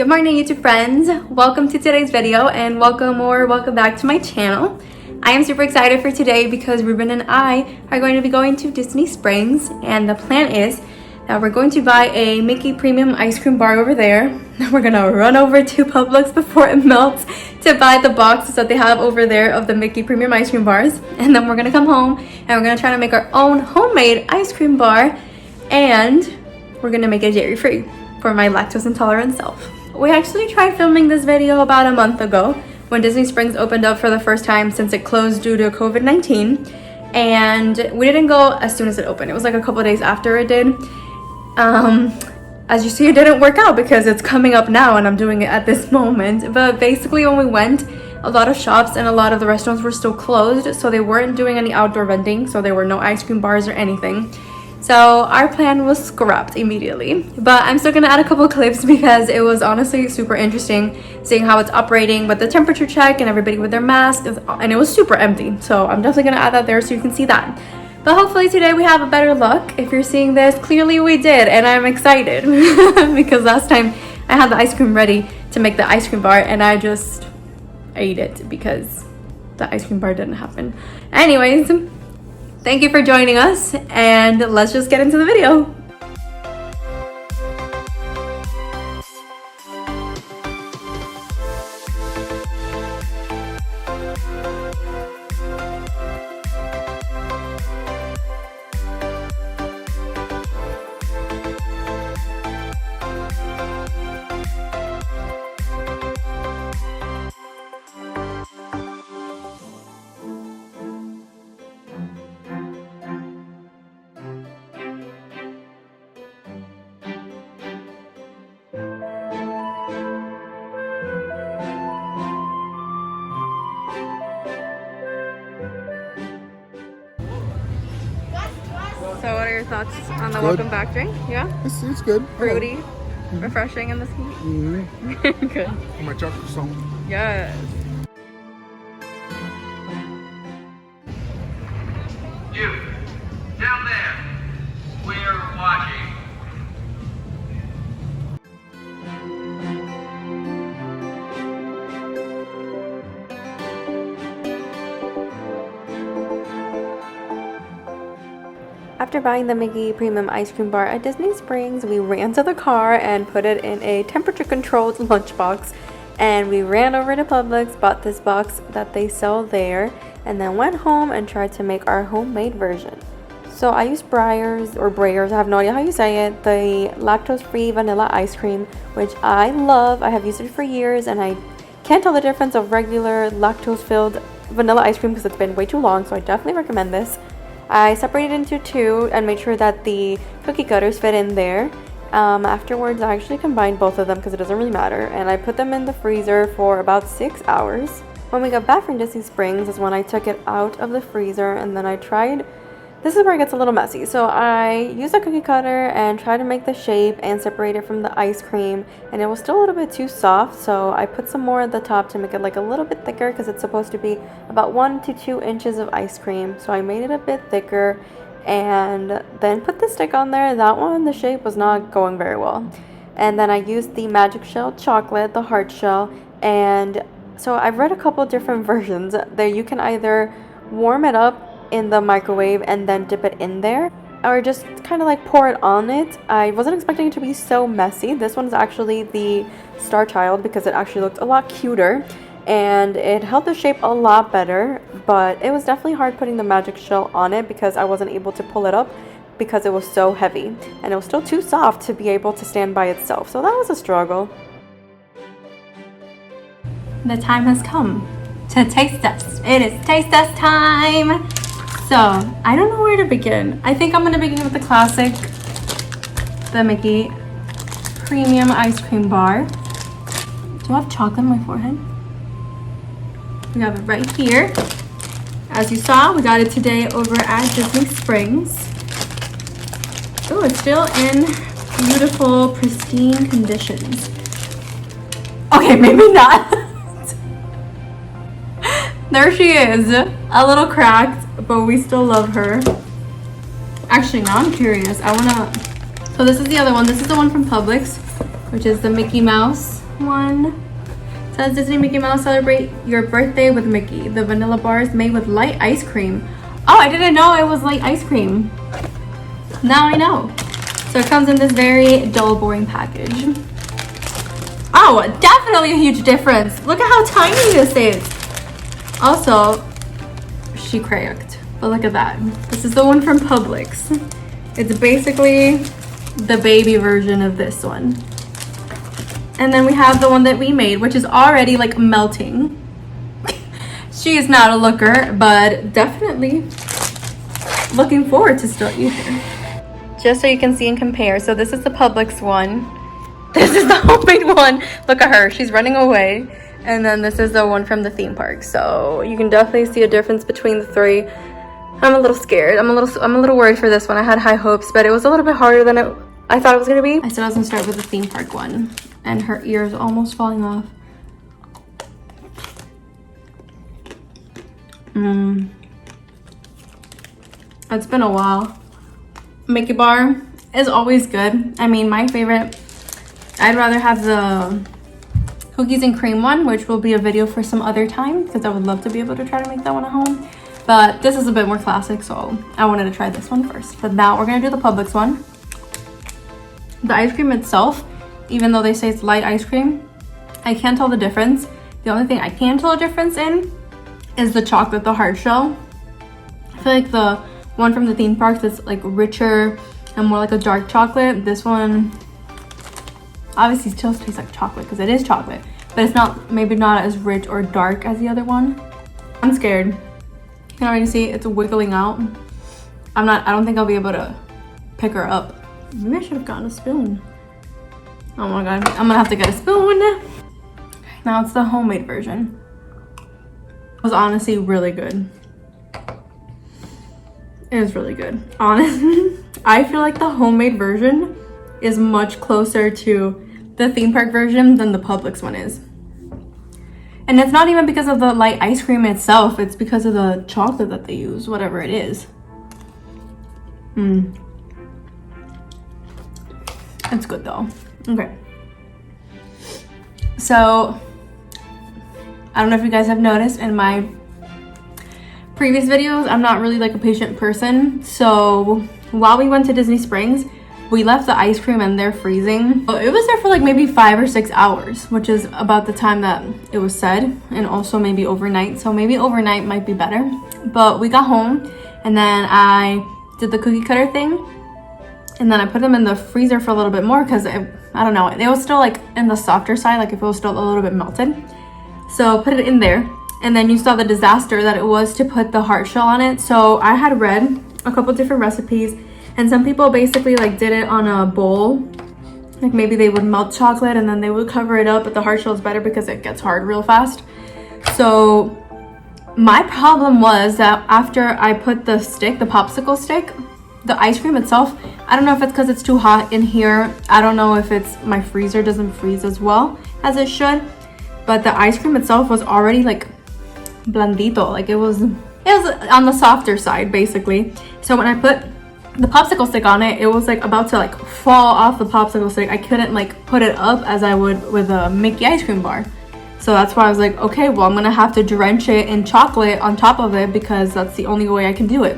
Good morning, YouTube friends. Welcome to today's video and welcome back to my channel. I am super excited for today because Ruben and I are going to be going to Disney Springs, and the plan is that we're going to buy a Mickey Premium ice cream bar over there. Then we're gonna run over to Publix before it melts to buy the boxes that they have over there of the Mickey Premium ice cream bars, and then we're gonna come home and we're gonna try to make our own homemade ice cream bar, and we're gonna make it dairy-free for my lactose intolerant self. We actually tried filming this video about a month ago when Disney Springs opened up for the first time since it closed due to COVID-19, and we didn't go as soon as it opened. It was like a couple days after it did. As you see, it didn't work out because it's coming up now and I'm doing it at this moment. But basically when we went, a lot of shops and a lot of the restaurants were still closed, so they weren't doing any outdoor vending, so there were no ice cream bars or anything. So our plan was scrapped immediately, but I'm still gonna add a couple clips because it was honestly super interesting seeing how it's operating with the temperature check and everybody with their masks, and it was super empty. So I'm definitely gonna add that there so you can see that. But hopefully today we have a better look. If you're seeing this, clearly we did, and I'm excited because last time I had the ice cream ready to make the ice cream bar and I just ate it because the ice cream bar didn't happen. Anyways, thank you for joining us, and let's just get into the video. So what are your thoughts on the welcome back drink? Yeah? It's good. Fruity, refreshing in this heat? Good. And my chocolate salt. Yes. You, down there, we're watching. After buying the Mickey Premium ice cream bar at Disney Springs, we ran to the car and put it in a temperature-controlled lunchbox, and we ran over to Publix, bought this box that they sell there, and then went home and tried to make our homemade version. So I used Breyers, I have no idea how you say it, the lactose-free vanilla ice cream, which I love. I have used it for years, and I can't tell the difference of regular lactose-filled vanilla ice cream because it's been way too long, so I definitely recommend this. I separated into two and made sure that the cookie cutters fit in there. Afterwards, I actually combined both of them because it doesn't really matter, and I put them in the freezer for about 6 hours. When we got back from Disney Springs is when I took it out of the freezer, and then I tried. This is where it gets a little messy. So I used a cookie cutter and tried to make the shape and separate it from the ice cream, and it was still a little bit too soft, so I put some more at the top to make it like a little bit thicker because it's supposed to be about 1 to 2 inches of ice cream. So I made it a bit thicker and then put the stick on there. That one, the shape was not going very well. And then I used the magic shell chocolate, the hard shell, and so I've read a couple different versions. There you can either warm it up in the microwave and then dip it in there, or just kind of like pour it on it. I wasn't expecting it to be so messy. This one's actually the Star Child because it actually looked a lot cuter and it held the shape a lot better, but it was definitely hard putting the magic shell on it because I wasn't able to pull it up because it was so heavy, and it was still too soft to be able to stand by itself, so that was a struggle. The time has come to taste test. It is taste test time. So, I don't know where to begin. I think I'm gonna begin with the classic, the Mickey Premium ice cream bar. Do I have chocolate on my forehead? We have it right here. As you saw, we got it today over at Disney Springs. Oh, it's still in beautiful, pristine conditions. Okay, maybe not. There she is, a little cracked, but we still love her. Actually, now I'm curious. So this is the other one. This is the one from Publix. which is the Mickey Mouse one. It says Disney Mickey Mouse, celebrate your birthday with Mickey. The vanilla bar is made with light ice cream. Oh, I didn't know it was light ice cream. Now I know. So it comes in this very dull, boring package. Oh, definitely a huge difference. Look at how tiny this is. Also, she cracked, but look at that. This is the one from Publix. It's basically the baby version of this one. And then we have the one that we made, which is already like melting. She is not a looker, but definitely looking forward to still eating. Just so you can see and compare. So this is the Publix one. This is the homemade one. Look at her, she's running away. And then this is the one from the theme park. So you can definitely see a difference between the three. I'm a little scared. I'm a little worried for this one. I had high hopes, but it was a little bit harder than I thought it was gonna be. I said I was gonna start with the theme park one, and her ear is almost falling off. It's been a while. Mickey bar is always good. I mean, my favorite, I'd rather have the cookies and cream one, which will be a video for some other time because I would love to be able to try to make that one at home. But this is a bit more classic, so I wanted to try this one first. But now we're gonna do the Publix one. The ice cream itself, even though they say it's light ice cream, I can't tell the difference. The only thing I can tell a difference in is the chocolate, the hard shell. I feel like the one from the theme park that's like richer and more like a dark chocolate. This one obviously still tastes like chocolate because it is chocolate, but it's not, maybe not as rich or dark as the other one. I'm scared. You can already see it's wiggling out. I don't think I'll be able to pick her up. Maybe I should have gotten a spoon. Oh my god, I'm gonna have to get a spoon. Now it's the homemade version. It was honestly really good. It was really good. Honestly, I feel like the homemade version is much closer to the theme park version than the Publix one is. And it's not even because of the light ice cream itself, it's because of the chocolate that they use, whatever it is. It's good though. Okay. So, I don't know if you guys have noticed in my previous videos, I'm not really like a patient person. So, while we went to Disney Springs, we left the ice cream in there freezing. It was there for like maybe 5 or 6 hours, which is about the time that it was said, and also maybe overnight. So maybe overnight might be better. But we got home and then I did the cookie cutter thing, and then I put them in the freezer for a little bit more because I don't know, it was still like in the softer side, like if it was still a little bit melted. So put it in there, and then you saw the disaster that it was to put the hard shell on it. So I had read a couple different recipes, and some people basically like did it on a bowl. Like maybe they would melt chocolate and then they would cover it up, but the hard shell is better because it gets hard real fast. So my problem was that after I put the stick, the popsicle stick, the ice cream itself, I don't know if it's because it's too hot in here. I don't know if it's my freezer doesn't freeze as well as it should, but the ice cream itself was already like blandito. Like it was on the softer side basically. So when I put the popsicle stick on it, it was like about to like fall off the popsicle stick. I couldn't like put it up as I would with a Mickey ice cream bar. So that's why I was like, okay, well, I'm gonna have to drench it in chocolate on top of it because that's the only way I can do it.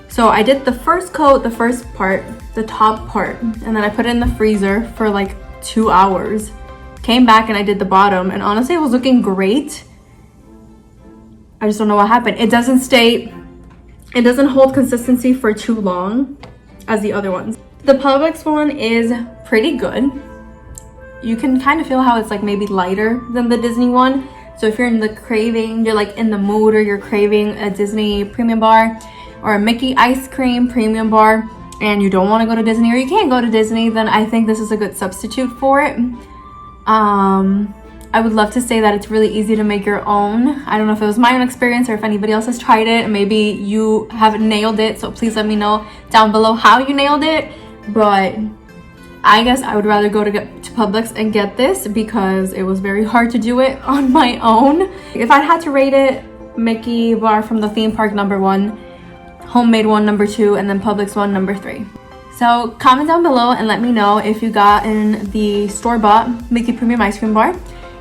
So I did the first coat, the first part, the top part, and then I put it in the freezer for like 2 hours. Came back and I did the bottom, and honestly, it was looking great. I just don't know what happened. It doesn't hold consistency for too long as the other ones. The Publix one is pretty good. You can kind of feel how it's like maybe lighter than the Disney one. So if you're in the craving, you're like in the mood, or you're craving a Disney premium bar or a Mickey ice cream premium bar, and you don't want to go to Disney, or you can't go to Disney, then I think this is a good substitute for it. I would love to say that it's really easy to make your own. I don't know if it was my own experience or if anybody else has tried it. Maybe you have nailed it, so please let me know down below how you nailed it. But I guess I would rather go to Publix and get this because it was very hard to do it on my own. If I had to rate it, Mickey bar from the theme park #1, homemade one #2, and then Publix one #3. So comment down below and let me know if you got in the store-bought Mickey Premium Ice Cream Bar.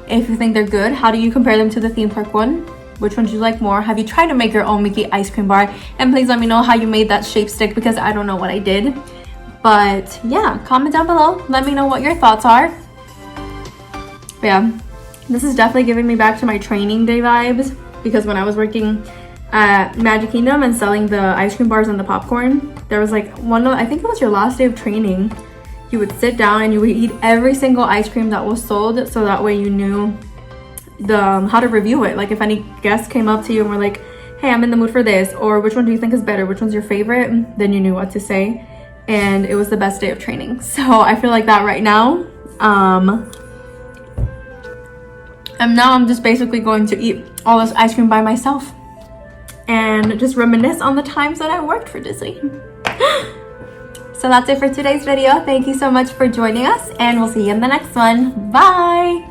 If you think they're good, how do you compare them to the theme park one? Which one do you like more? Have you tried to make your own Mickey ice cream bar? And please let me know how you made that shape stick, because I don't know what I did. But yeah, comment down below. Let me know what your thoughts are. But yeah, this is definitely giving me back to my training day vibes, because when I was working at Magic Kingdom and selling the ice cream bars and the popcorn, there was like I think it was your last day of training, you would sit down and you would eat every single ice cream that was sold, so that way you knew how to review it. Like if any guests came up to you and were like, hey, I'm in the mood for this, or which one do you think is better, which one's your favorite, then you knew what to say. And it was the best day of training. So I feel like that right now. And now I'm just basically going to eat all this ice cream by myself and just reminisce on the times that I worked for Disney. So that's it for today's video. Thank you so much for joining us, and we'll see you in the next one. Bye!